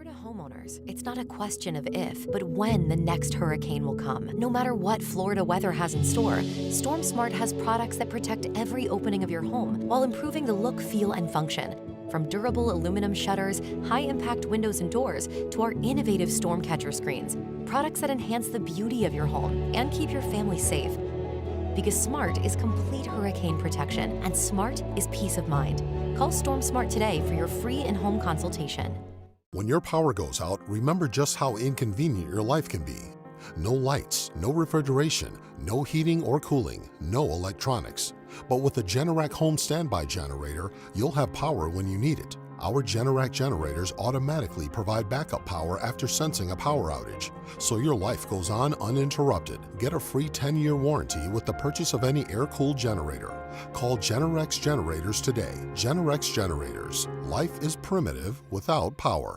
Florida homeowners, it's not a question of if, but when the next hurricane will come. No matter what Florida weather has in store, StormSmart has products that protect every opening of your home while improving the look, feel, and function. From durable aluminum shutters, high-impact windows and doors, to our innovative storm catcher screens, products that enhance the beauty of your home and keep your family safe. Because smart is complete hurricane protection, and smart is peace of mind. Call StormSmart today for your free in-home consultation. When your power goes out, remember just how inconvenient your life can be. No lights, no refrigeration, no heating or cooling, no electronics. But with the Generac Home Standby Generator, you'll have power when you need it. Our Generac generators automatically provide backup power after sensing a power outage, so your life goes on uninterrupted. Get a free 10-year warranty with the purchase of any air-cooled generator. Call Generac Generators today. Generac Generators. Life is primitive without power.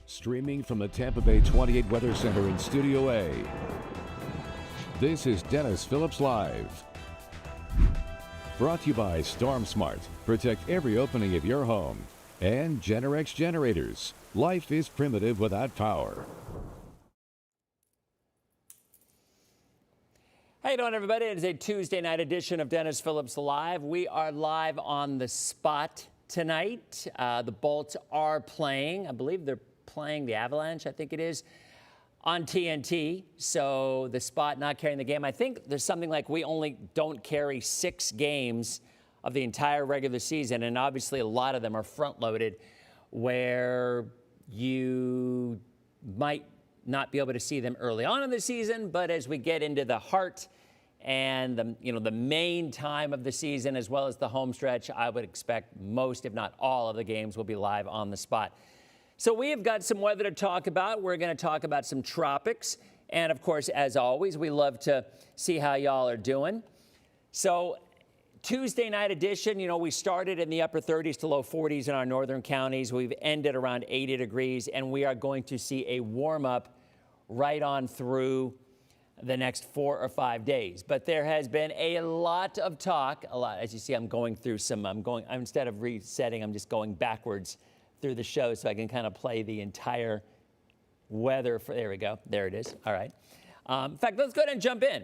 Streaming from the Tampa Bay 28 Weather Center in Studio A, this is Dennis Phillips Live. Brought to you by StormSmart. Protect every opening of your home. And Generac Generators. Life is primitive without power. How you doing, everybody? It is a Tuesday night edition of Dennis Phillips Live. We are live on the spot tonight. The Bolts are playing. I believe they're playing the Avalanche, I think it is, on TNT. So the spot not carrying the game. I think there's something like we only don't carry 6 games of the entire regular season, and obviously a lot of them are front-loaded where you might not be able to see them early on in the season, but as we get into the heart and the main time of the season, as well as the home stretch, I would expect most, if not all, of the games will be live on the spot. So we have got some weather to talk about. We're going to talk about some tropics. And, of course, as always, we love to see how y'all are doing. So Tuesday night edition, we started in the upper 30s to low 40s in our northern counties. We've ended around 80 degrees, and we are going to see a warm-up right on through the next 4 or 5 days. But there has been a lot of talk, as you see, I'm going through instead of resetting, I'm just going backwards through the show so I can kind of play the entire weather. There we go. There it is. All right. In fact, let's go ahead and jump in.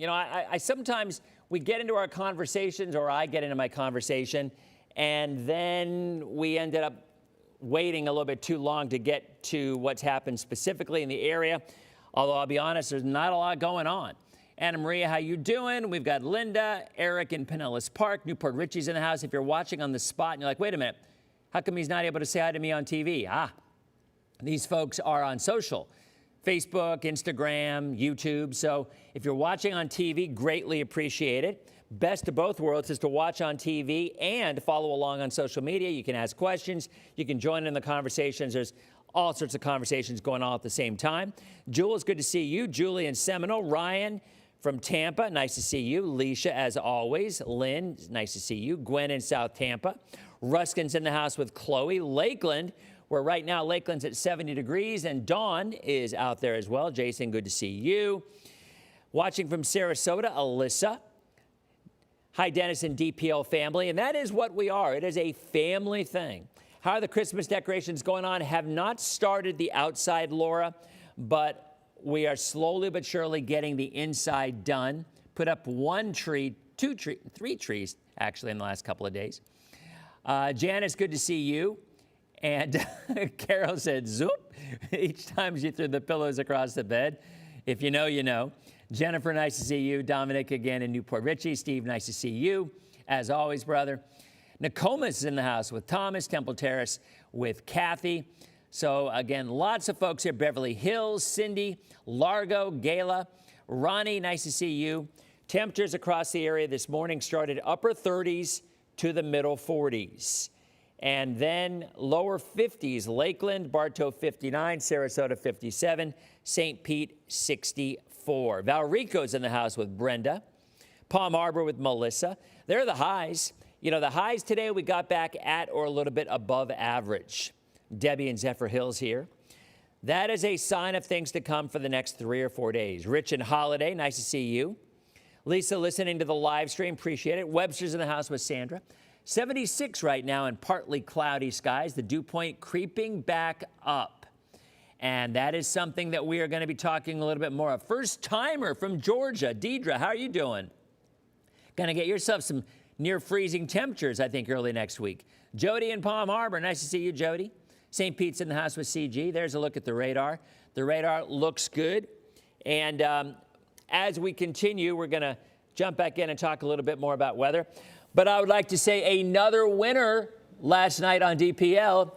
I sometimes we get into our conversations, or I get into my conversation, and then we ended up waiting a little bit too long to get to what's happened specifically in the area. Although I'll be honest, there's not a lot going on. Anna Maria, how you doing? We've got Linda, Eric in Pinellas Park, Newport Richie's in the house. If you're watching on the spot and you're like, wait a minute, how come he's not able to say hi to me on TV? These folks are on social. Facebook, Instagram, YouTube. So if you're watching on TV, greatly appreciate it. Best of both worlds is to watch on TV and follow along on social media. You can ask questions. You can join in the conversations. There's all sorts of conversations going on at the same time. Jewel, it's good to see you. Julie in Seminole. Ryan from Tampa, nice to see you. Leisha, as always. Lynn, nice to see you. Gwen in South Tampa. Ruskin's in the house with Chloe. Lakeland, where right now Lakeland's at 70 degrees, and Dawn is out there as well. Jason, good to see you. Watching from Sarasota, Alyssa. Hi, Dennis and DPL family, and that is what we are. It is a family thing. How are the Christmas decorations going on? Have not started the outside, Laura, but we are slowly but surely getting the inside done. Put up 1 tree, 2 trees, 3 trees, actually, in the last couple of days. Janice, good to see you. And Carol said, zoop, each time she threw the pillows across the bed. If you know, you know. Jennifer, nice to see you. Dominic again in Newport Richie. Steve, nice to see you. As always, brother. Nokomis is in the house with Thomas. Temple Terrace with Kathy. So, again, lots of folks here. Beverly Hills, Cindy, Largo, Gala. Ronnie, nice to see you. Temperatures across the area this morning started upper 30s to the middle 40s. And then lower 50s, Lakeland, Bartow 59, Sarasota 57, St. Pete 64. Valrico's in the house with Brenda. Palm Harbor with Melissa. They're the highs. You know, the highs today we got back at or a little bit above average. Debbie and Zephyr Hills here. That is a sign of things to come for the next 3 or 4 days. Rich and Holiday, nice to see you. Lisa listening to the live stream, appreciate it. Webster's in the house with Sandra. 76 right now in partly cloudy skies. The dew point creeping back up. And that is something that we are going to be talking a little bit more of. First timer from Georgia. Deidre, how are you doing? Going to get yourself some near freezing temperatures, I think, early next week. Jody in Palm Harbor. Nice to see you, Jody. St. Pete's in the house with CG. There's a look at the radar. The radar looks good. And as we continue, we're going to jump back in and talk a little bit more about weather. But I would like to say another winner last night on DPL.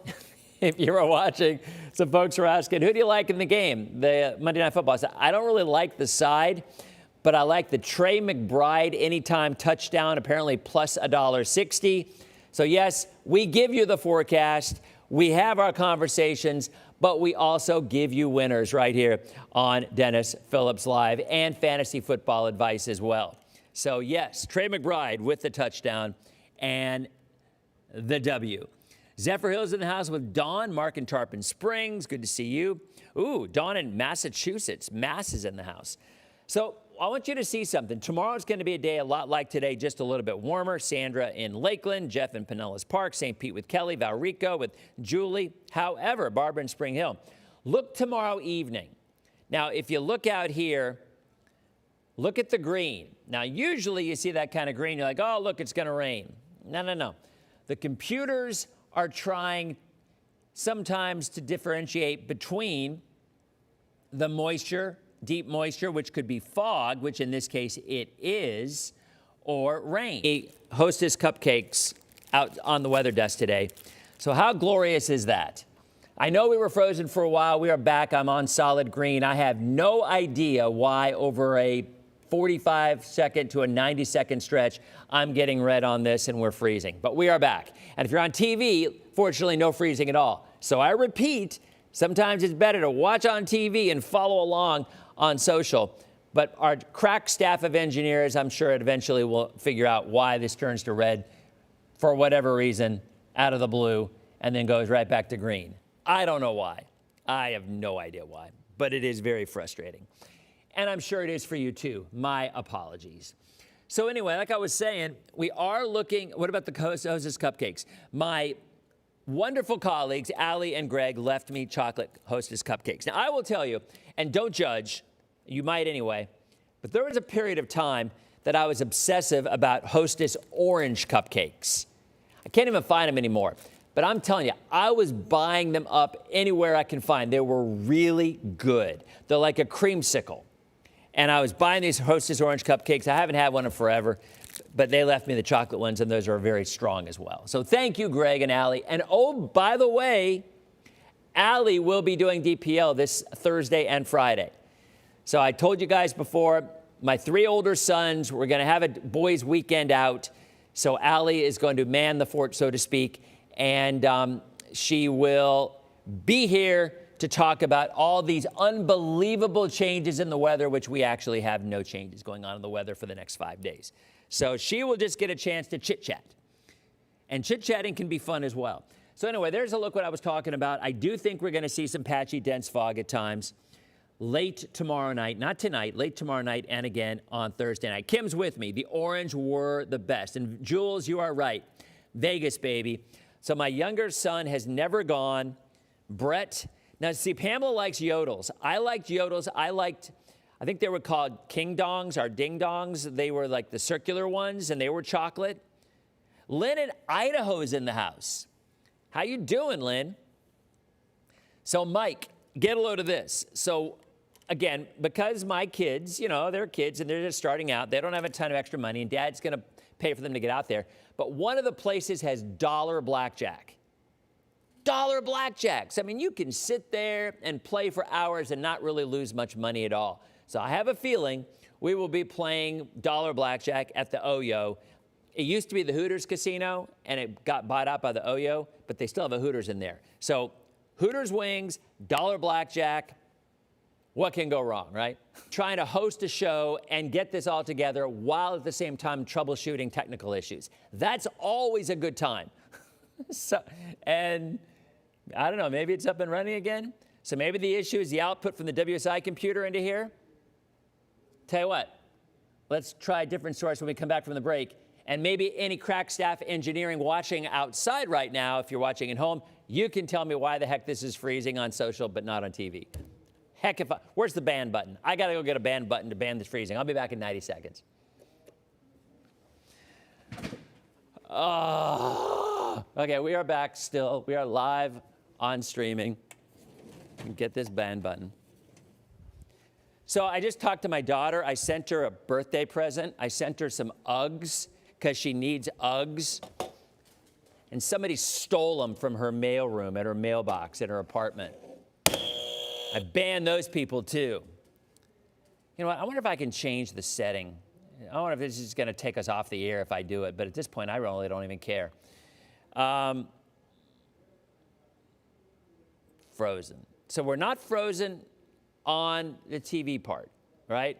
If you were watching, some folks were asking, who do you like in the game, the Monday Night Football? So I don't really like the side, but I like the Trey McBride anytime touchdown, apparently plus $1.60. So yes, we give you the forecast. We have our conversations, but we also give you winners right here on Dennis Phillips Live and fantasy football advice as well. So yes, Trey McBride with the touchdown and the W. Zephyr Hills in the house with Dawn, Mark in Tarpon Springs. Good to see you. Ooh, Dawn in Massachusetts. Mass is in the house. So I want you to see something. Tomorrow's going to be a day a lot like today, just a little bit warmer. Sandra in Lakeland, Jeff in Pinellas Park, St. Pete with Kelly, Valrico with Julie. However, Barbara in Spring Hill. Look tomorrow evening. Now, if you look out here, look at the green. Now, usually you see that kind of green. You're like, oh, look, it's going to rain. No, no, no. The computers are trying sometimes to differentiate between the moisture, deep moisture, which could be fog, which in this case it is, or rain. Hostess cupcakes out on the weather desk today. So how glorious is that? I know we were frozen for a while. We are back. I'm on solid green. I have no idea why over a 45-second to a 90-second stretch, I'm getting red on this and we're freezing. But we are back. And if you're on TV, fortunately, no freezing at all. So I repeat, sometimes it's better to watch on TV and follow along on social. But our crack staff of engineers, I'm sure it eventually will figure out why this turns to red for whatever reason out of the blue and then goes right back to green. I don't know why. I have no idea why, but it is very frustrating. And I'm sure it is for you too. My apologies. So anyway, like I was saying, we are looking, what about the Hostess Cupcakes? My wonderful colleagues, Allie and Greg, left me chocolate Hostess Cupcakes. Now, I will tell you, and don't judge, you might anyway, but there was a period of time that I was obsessive about Hostess orange cupcakes. I can't even find them anymore. But I'm telling you, I was buying them up anywhere I can find. They were really good. They're like a creamsicle. And I was buying these Hostess orange cupcakes. I haven't had one in forever, but they left me the chocolate ones, and those are very strong as well. So thank you, Greg and Allie. And oh, by the way, Allie will be doing DPL this Thursday and Friday. So I told you guys before, my 3 older sons, we're going to have a boys' weekend out. So Allie is going to man the fort, so to speak, and she will be here to talk about all these unbelievable changes in the weather, which we actually have no changes going on in the weather for the next 5 days. So she will just get a chance to chit-chat. And chit-chatting can be fun as well. So anyway, there's a look what I was talking about. I do think we're going to see some patchy, dense fog at times late tomorrow night. Not tonight, late tomorrow night, and again on Thursday night. Kim's with me. The orange were the best. And Jules, you are right. Vegas, baby. So my younger son has never gone. Brett. Now, see, Pamela likes yodels. I liked yodels. I think they were called king dongs or ding dongs. They were like the circular ones, and they were chocolate. Lynn in Idaho's in the house. How you doing, Lynn? So, Mike, get a load of this. So, again, because my kids, you know, they're kids, and they're just starting out. They don't have a ton of extra money, and Dad's going to pay for them to get out there. But one of the places has dollar blackjack. Dollar blackjacks. I mean, you can sit there and play for hours and not really lose much money at all. So I have a feeling we will be playing dollar blackjack at the Oyo It used to be the Hooters casino, and it got bought out by the Oyo, but they still have a Hooters in there. So Hooters wings, dollar blackjack, what can go wrong, right? Trying to host a show and get this all together while at the same time troubleshooting technical issues. That's always a good time. And I don't know, maybe it's up and running again. So maybe the issue is the output from the WSI computer into here. Tell you what, let's try a different source when we come back from the break. And maybe any crack staff engineering watching outside right now, if you're watching at home, you can tell me why the heck this is freezing on social but not on TV. Heck, where's the ban button? I got to go get a ban button to ban this freezing. I'll be back in 90 seconds. Okay, we are back still. We are live on streaming. Get this ban button. So I just talked to my daughter. I sent her a birthday present. I sent her some Uggs because she needs Uggs. And somebody stole them from her mailroom at her mailbox at her apartment. I banned those people too. You know what? I wonder if I can change the setting. I wonder if this is going to take us off the air if I do it. But at this point, I really don't even care. Frozen. So we're not frozen on the TV part, right?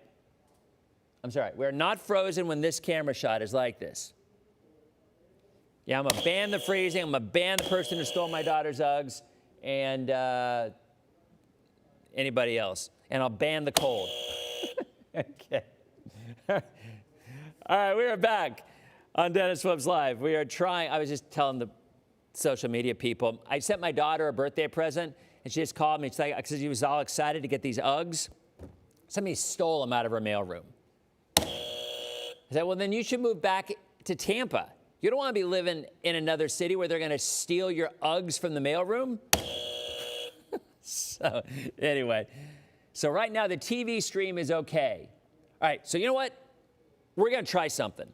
I'm sorry. We're not frozen when this camera shot is like this. Yeah, I'm going to ban the freezing. I'm going to ban the person who stole my daughter's Uggs and anybody else. And I'll ban the cold. Okay. All right, we are back on Dennis Phillips Live. We are trying, I was just telling the social media people, I sent my daughter a birthday present, and she just called me. She's like, because she was all excited to get these Uggs. Somebody stole them out of her mailroom. I said, well, then you should move back to Tampa. You don't want to be living in another city where they're going to steal your Uggs from the mailroom. So anyway, so right now the TV stream is okay. All right, so you know what? We're going to try something.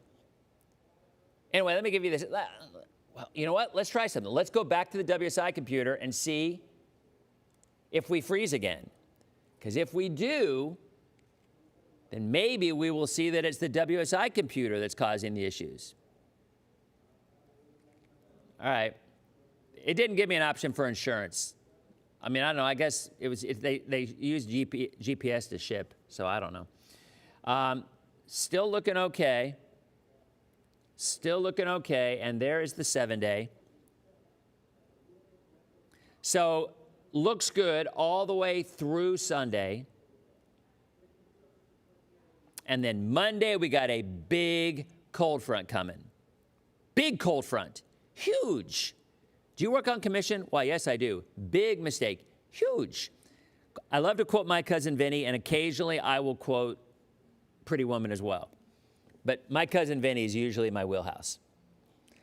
Anyway, let me give you this. Well, you know what? Let's try something. Let's go back to the WSI computer and see if we freeze again. Because if we do, then maybe we will see that it's the WSI computer that's causing the issues. All right. It didn't give me an option for insurance. I mean, I don't know. I guess it was they used GPS to ship, so I don't know. Still looking okay. Still looking okay, and there is the 7-day. So looks good all the way through Sunday. And then Monday, we got a big cold front coming. Big cold front. Huge. Do you work on commission? Why, yes, I do. Big mistake. Huge. I love to quote my cousin Vinny, and occasionally I will quote Pretty Woman as well. But my cousin Vinny is usually my wheelhouse.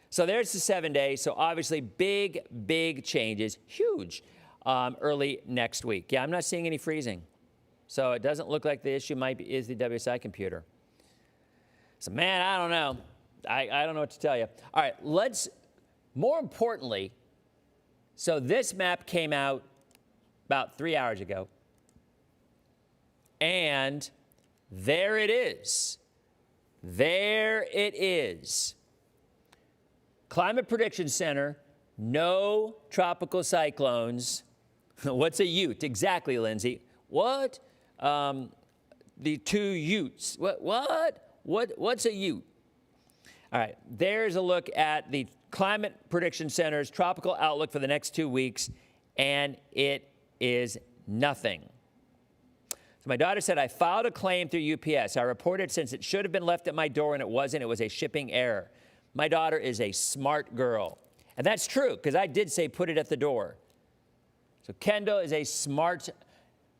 So there's the 7-day. So obviously big, big changes. Huge. Early next week. Yeah, I'm not seeing any freezing. So it doesn't look like the issue is the WSI computer. So man, I don't know. I don't know what to tell you. All right, more importantly, so this map came out about 3 hours ago. And there it is. There it is. Climate Prediction Center, no tropical cyclones. What's a Ute? Exactly, Lindsay. What? The 2 Utes. What's a Ute? All right, there's a look at the Climate Prediction Center's tropical outlook for the next 2 weeks, and it is nothing. So my daughter said, I filed a claim through UPS. I reported since it should have been left at my door and it wasn't. It was a shipping error. My daughter is a smart girl. And that's true, because I did say put it at the door. So Kendall is a smart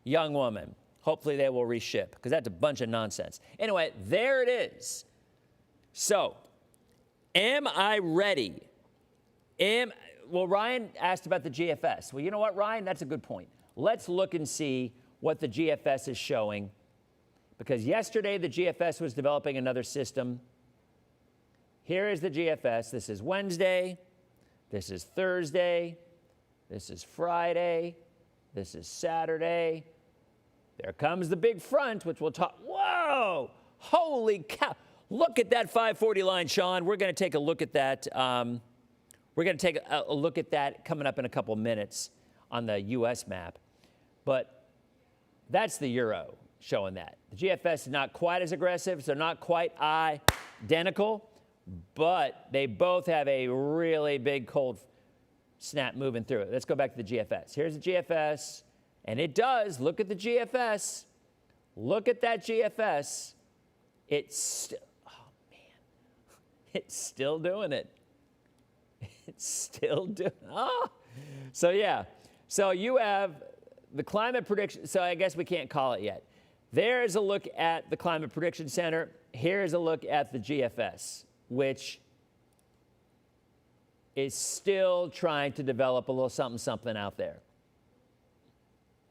young woman. Hopefully they will reship, because that's a bunch of nonsense. Anyway, there it is. So, am I ready? Well, Ryan asked about the GFS. Well, you know what, Ryan? That's a good point. Let's look and see what the GFS is showing, because yesterday the GFS was developing another system. Here is the GFS. This is Wednesday. This is Thursday. This is Friday. This is Saturday. There comes the big front, which we'll talk. Whoa! Holy cow! Look at that 540 line, Sean. We're going to take a look at that. We're going to take a look at that coming up in a couple minutes on the U.S. map. But that's the euro showing that. The GFS is not quite as aggressive, so not quite identical, but they both have a really big cold snap moving through it. Let's go back to the GFS. Here's the GFS, and it does. Look at the GFS. Look at that GFS. It's, oh man, it's still doing it. It's still doing, So yeah, so you have the climate prediction. So I guess we can't call it yet. There's a look at the Climate Prediction Center. Here's a look at the GFS, which is still trying to develop a little something out there.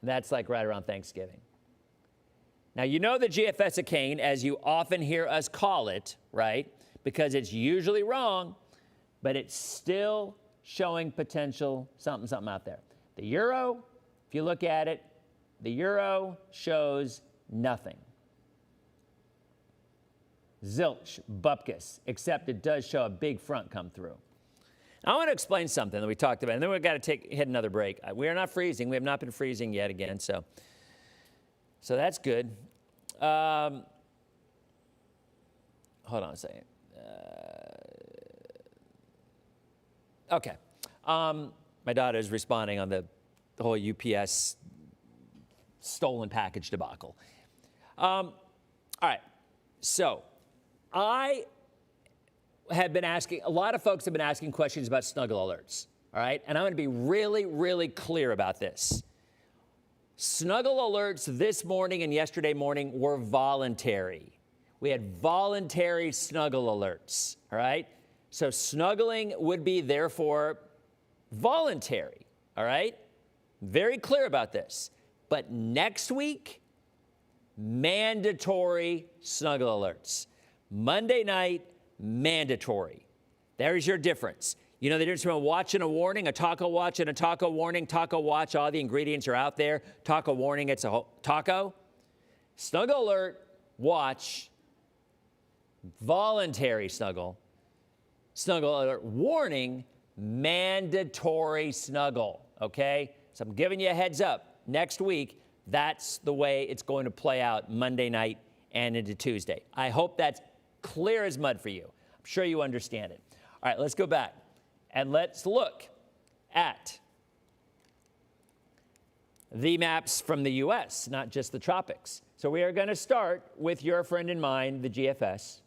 And that's like right around Thanksgiving. Now, you know the GFS chicane, as you often hear us call it, right? Because it's usually wrong, but it's still showing potential something out there. The euro, if you look at it, the euro shows nothing. Zilch, bupkis, except it does show a big front come through. Now, I want to explain something that we talked about, and then we've got to hit another break. We are not freezing. We have not been freezing yet again, so that's good. Hold on a second. Okay. My daughter is responding on the whole UPS stolen package debacle. All right. So I have been asking, a lot of folks have been asking questions about Snuggle alerts. All right. And I'm going to be really, really clear about this. Snuggle alerts this morning and yesterday morning were voluntary. We had voluntary Snuggle alerts. All right. So snuggling would be therefore voluntary. All right. Very clear about this. But next week, mandatory Snuggle alerts. Monday night, mandatory. There's your difference. You know the difference between a watch and a warning, a taco watch and a taco warning. Taco watch, all the ingredients are out there. Taco warning, it's a taco. Snuggle alert, watch, voluntary snuggle. Snuggle alert, warning, mandatory snuggle, okay? So I'm giving you a heads up. Next week, that's the way it's going to play out Monday night and into Tuesday. I hope that's clear as mud for you. I'm sure you understand it. All right, let's go back and let's look at the maps from the U.S., not just the tropics. So we are going to start with your friend and mine, the GFS.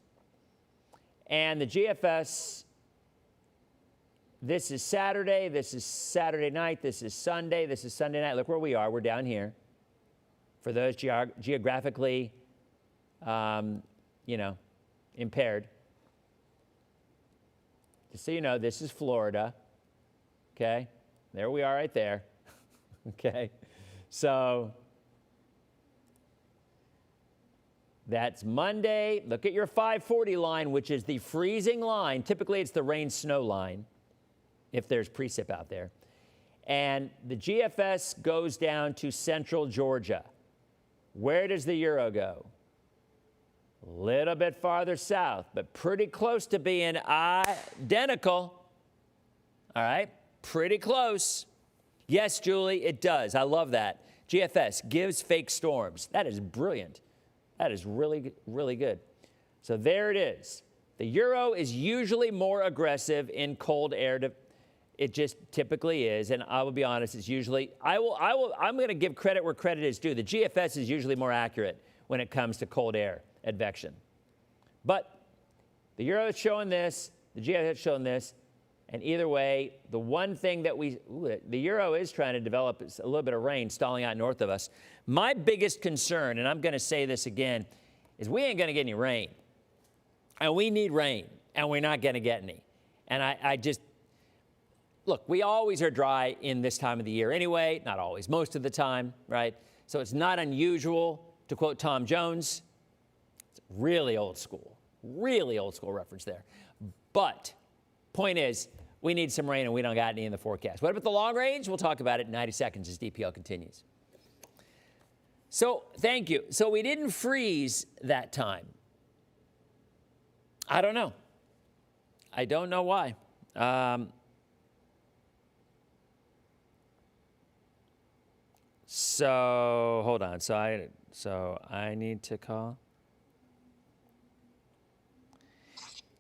And the GFS, this is Saturday, this is Saturday night, this is Sunday night. Look where we are. We're down here. For those geographically, impaired. Just so you know, this is Florida. Okay? There we are right there. Okay? So that's Monday. Look at your 540 line, which is the freezing line. Typically, it's the rain-snow line, if there's precip out there. And the GFS goes down to central Georgia. Where does the euro go? A little bit farther south, but pretty close to being identical. All right? Pretty close. Yes, Julie, it does. I love that. GFS gives fake storms. That is brilliant. That is really, really good. So there it is. The euro is usually more aggressive in cold air. It just typically is, and I will be honest, it's usually, I'm going to give credit where credit is due. The GFS is usually more accurate when it comes to cold air advection. But the euro is showing this, the GFS is showing this, and either way, the one thing that the euro is trying to develop is a little bit of rain stalling out north of us. My biggest concern, and I'm going to say this again, is we ain't going to get any rain. And we need rain, and we're not going to get any. And I just, look, we always are dry in this time of the year anyway, not always, most of the time, right? So it's not unusual, to quote Tom Jones. It's really old school reference there. But point is, we need some rain and we don't got any in the forecast. What about the long range? We'll talk about it in 90 seconds as DPL continues. So thank you. So we didn't freeze that time. I don't know. I don't know why. So hold on. So I need to call.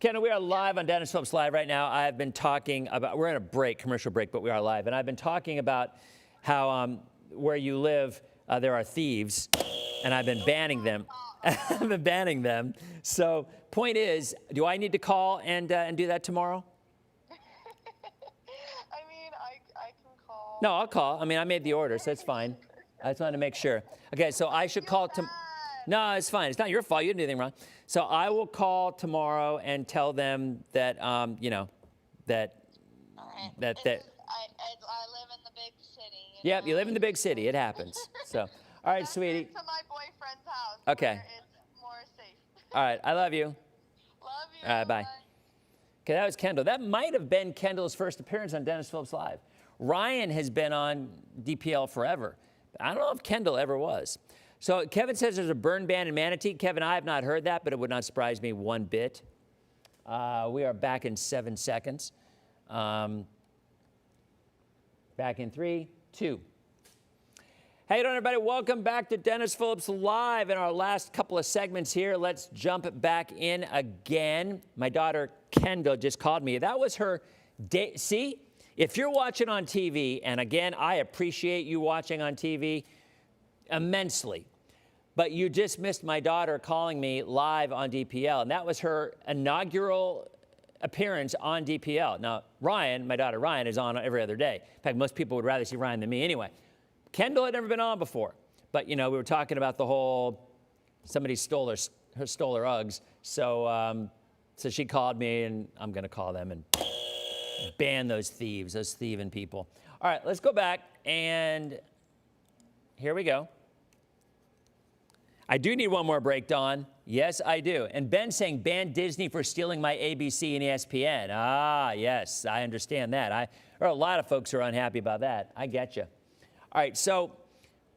Kendall, we are live on Dennis Phillips Live right now. I've been talking about, we're in a break, commercial break, but we are live. And I've been talking about how where you live, there are thieves, and I've been banning them. I've been banning them. So point is, do I need to call and do that tomorrow? I mean, I can call. No, I'll call. I mean, I made the order, so it's fine. I just wanted to make sure. Okay, so I should call tomorrow. No, it's fine. It's not your fault. You didn't do anything wrong. So I will call tomorrow and tell them that, you know, that. I That. live in the big city. Yep, you live in the big city. It happens. So, all right, sweetie. To my boyfriend's house. Okay. Where it's more safe. All right, I love you. Love you. All right, bye. Okay, that was Kendall. That might have been Kendall's first appearance on Dennis Phillips Live. Ryan has been on DPL forever. I don't know if Kendall ever was. So Kevin says there's a burn ban in Manatee. Kevin, I have not heard that, but it would not surprise me one bit. We are back in 7 seconds. Back in 3, 2. Hey, everybody, welcome back to Dennis Phillips Live. In our last couple of segments here, let's jump back in again. My daughter, Kendall, just called me. That was her day. See, if you're watching on TV, and again, I appreciate you watching on TV immensely, but you just missed my daughter calling me live on DPL, and that was her inaugural appearance on DPL. Now, Ryan, my daughter Ryan, is on every other day. In fact, most people would rather see Ryan than me anyway. Kendall had never been on before, but, you know, we were talking about the whole, somebody stole her Uggs, so she called me, and I'm going to call them and ban those thieves, those thieving people. All right, let's go back, and here we go. I do need one more break, Dawn. Yes, I do. And Ben's saying, ban Disney for stealing my ABC and ESPN. Ah, yes, I understand that. There are a lot of folks who are unhappy about that. I get you. All right, so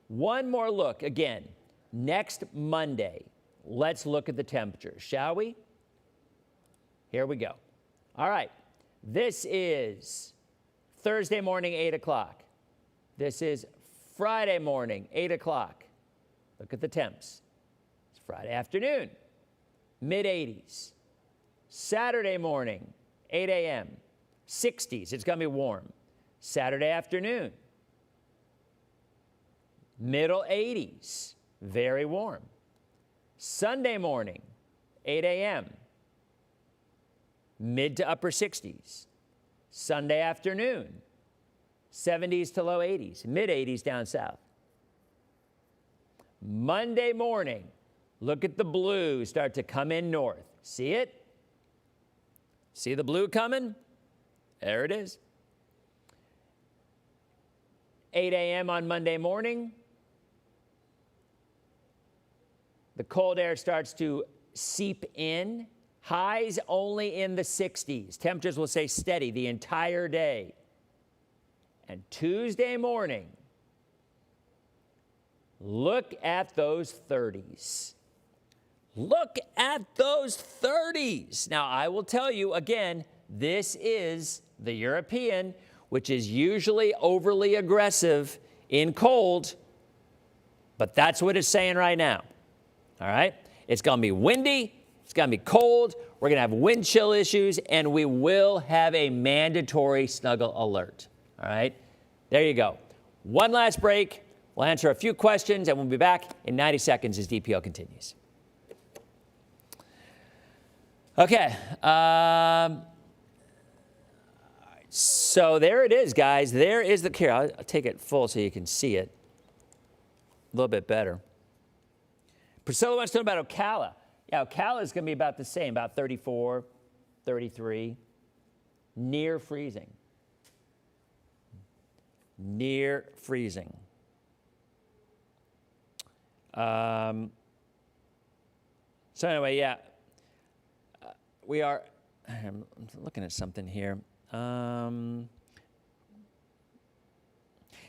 one more look. Again, next Monday, let's look at the temperatures, shall we? Here we go. All right, this is Thursday morning, 8 o'clock. This is Friday morning, 8 o'clock. Look at the temps. It's Friday afternoon, mid-80s. Saturday morning, 8 a.m., 60s. It's going to be warm. Saturday afternoon, middle 80s, very warm. Sunday morning, 8 a.m., mid to upper 60s. Sunday afternoon, 70s to low 80s, mid 80s down south. Monday morning, look at the blue start to come in north. See it? See the blue coming? There it is. 8 a.m. on Monday morning, the cold air starts to seep in. Highs only in the 60s. Temperatures will stay steady the entire day. And Tuesday morning, look at those 30s. Look at those 30s. Now, I will tell you again, this is the European, which is usually overly aggressive in cold, but that's what it's saying right now. All right? It's going to be windy. It's going to be cold. We're going to have wind chill issues, and we will have a mandatory snuggle alert. All right? There you go. One last break. We'll answer a few questions, and we'll be back in 90 seconds as DPL continues. Okay. So there it is, guys. There is the here. I'll take it full so you can see it a little bit better. Priscilla wants to know about Ocala. Yeah, Ocala is going to be about the same, about 34, 33, near freezing. Near freezing. So anyway, yeah, we are, I'm looking at something here.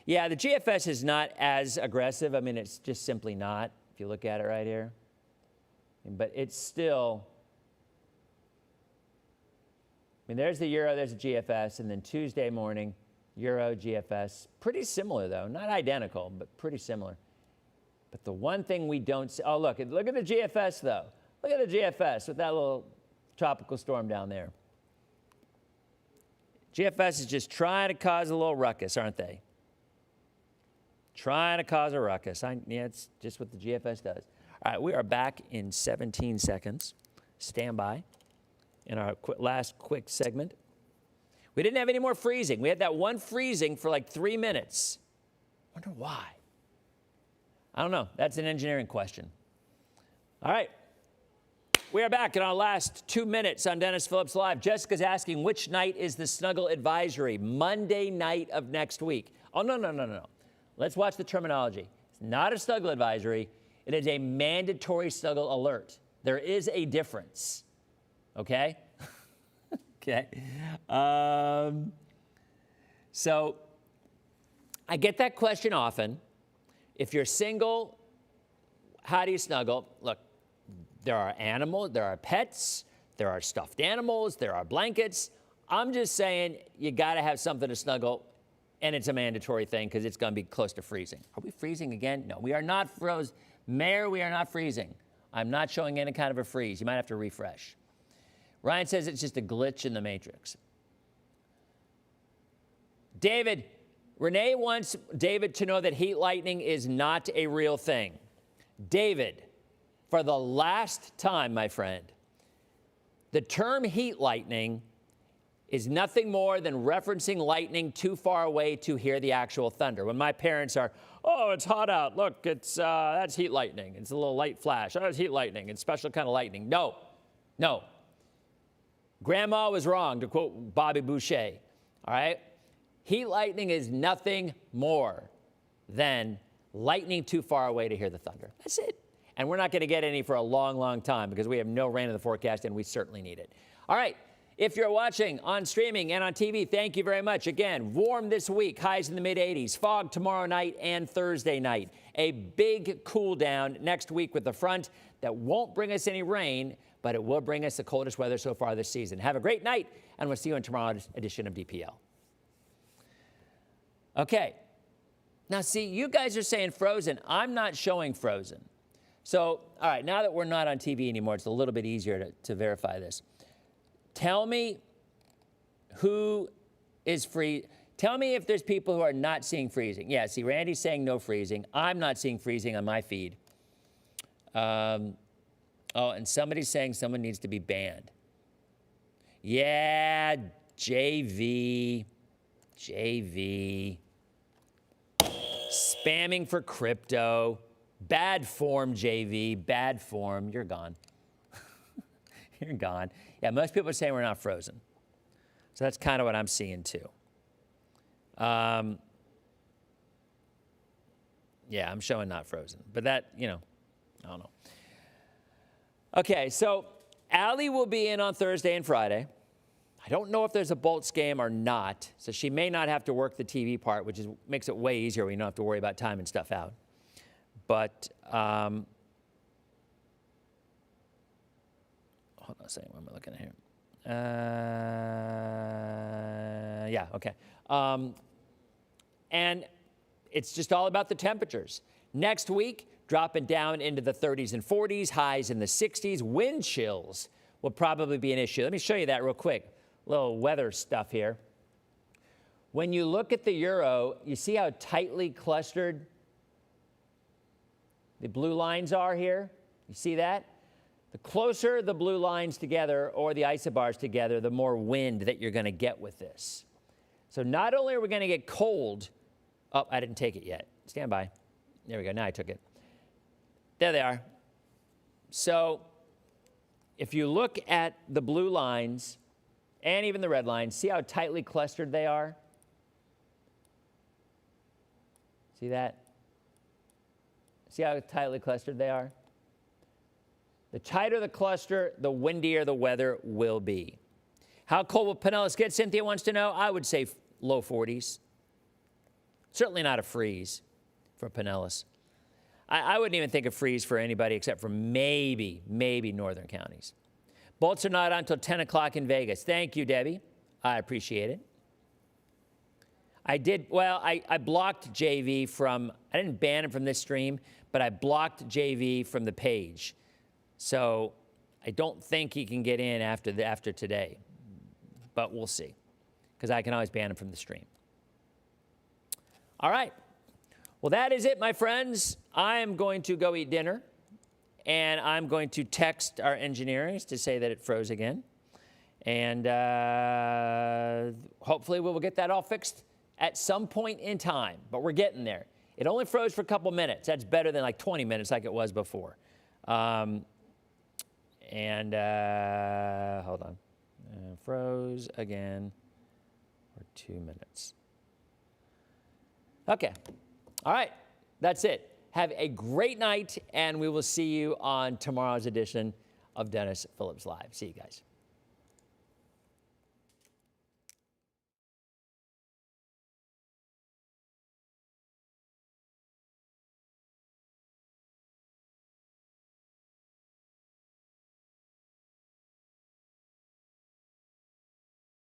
Yeah, the GFS is not as aggressive. I mean, it's just simply not, if you look at it right here. But it's still mean, there's the Euro, there's the GFS, and then Tuesday morning, Euro, GFS. Pretty similar, though. Not identical, but pretty similar. But the one thing we don't see, oh, look at the GFS, though. Look at the GFS with that little tropical storm down there. GFS is just trying to cause a little ruckus, aren't they? Trying to cause a ruckus. Yeah, it's just what the GFS does. All right, we are back in 17 seconds. Stand by in our last quick segment. We didn't have any more freezing. We had that one freezing for like 3 minutes. Wonder why. I don't know. That's an engineering question. All right. We are back in our last 2 minutes on Dennis Phillips Live. Jessica's asking, which night is the Snuggle advisory? Monday night of next week. Oh, no. Let's watch the terminology. It's not a Snuggle advisory. It is a mandatory Snuggle alert. There is a difference. Okay? Okay. So I get that question often. If you're single, how do you snuggle? Look, there are animals, there are pets, there are stuffed animals, there are blankets. I'm just saying you got to have something to snuggle, and it's a mandatory thing because it's going to be close to freezing. Are we freezing again? No, we are not frozen. Mayor, we are not freezing. I'm not showing any kind of a freeze. You might have to refresh. Ryan says it's just a glitch in the matrix. David, Renee wants David to know that heat lightning is not a real thing. David, for the last time, my friend, the term heat lightning is nothing more than referencing lightning too far away to hear the actual thunder. When my parents are, oh, it's hot out. Look, that's heat lightning. It's a little light flash. Oh, it's heat lightning. It's special kind of lightning. No. Grandma was wrong, to quote Bobby Boucher. All right? Heat lightning is nothing more than lightning too far away to hear the thunder. That's it. And we're not going to get any for a long, long time because we have no rain in the forecast and we certainly need it. All right. If you're watching on streaming and on TV, thank you very much. Again, warm this week, highs in the mid-80s, fog tomorrow night and Thursday night. A big cool down next week with the front that won't bring us any rain, but it will bring us the coldest weather so far this season. Have a great night, and we'll see you in tomorrow's edition of DPL. Okay. Now, see, you guys are saying frozen. I'm not showing frozen. So, all right, now that we're not on TV anymore, it's a little bit easier to verify this. Tell me who is free. Tell me if there's people who are not seeing freezing. Yeah, see, Randy's saying no freezing. I'm not seeing freezing on my feed. Oh, and somebody's saying someone needs to be banned. Yeah, JV. Spamming for crypto. Bad form, JV. Bad form. You're gone. You're gone. Yeah, most people are saying we're not frozen. So that's kind of what I'm seeing too. Yeah, I'm showing not frozen. But that, I don't know. Okay, so Allie will be in on Thursday and Friday. I don't know if there's a Bolts game or not, so she may not have to work the TV part, which makes it way easier when you don't have to worry about timing stuff out. But hold on a second, what am I looking at here? Yeah, okay. And it's just all about the temperatures. Next week, dropping down into the 30s and 40s, highs in the 60s. Wind chills will probably be an issue. Let me show you that real quick. A little weather stuff here. When you look at the Euro, you see how tightly clustered the blue lines are here? You see that? The closer the blue lines together or the isobars together, the more wind that you're going to get with this. So not only are we going to get cold, oh, I didn't take it yet. Stand by. There we go. Now I took it. There they are. So if you look at the blue lines and even the red lines, see how tightly clustered they are? See that? See how tightly clustered they are? The tighter the cluster, the windier the weather will be. How cold will Pinellas get? Cynthia wants to know. I would say low 40s. Certainly not a freeze for Pinellas. I wouldn't even think of freeze for anybody except for maybe northern counties. Bolts are not on until 10 o'clock in Vegas. Thank you, Debbie. I appreciate it. I blocked JV from, I didn't ban him from this stream, but I blocked JV from the page. So I don't think he can get in after today, but we'll see, because I can always ban him from the stream. All right. Well, that is it, my friends. I am going to go eat dinner, and I'm going to text our engineers to say that it froze again. And hopefully we will get that all fixed at some point in time, but we're getting there. It only froze for a couple minutes. That's better than like 20 minutes like it was before. Hold on. Froze again for 2 minutes. Okay. All right. That's it. Have a great night, and we will see you on tomorrow's edition of Dennis Phillips Live. See you guys.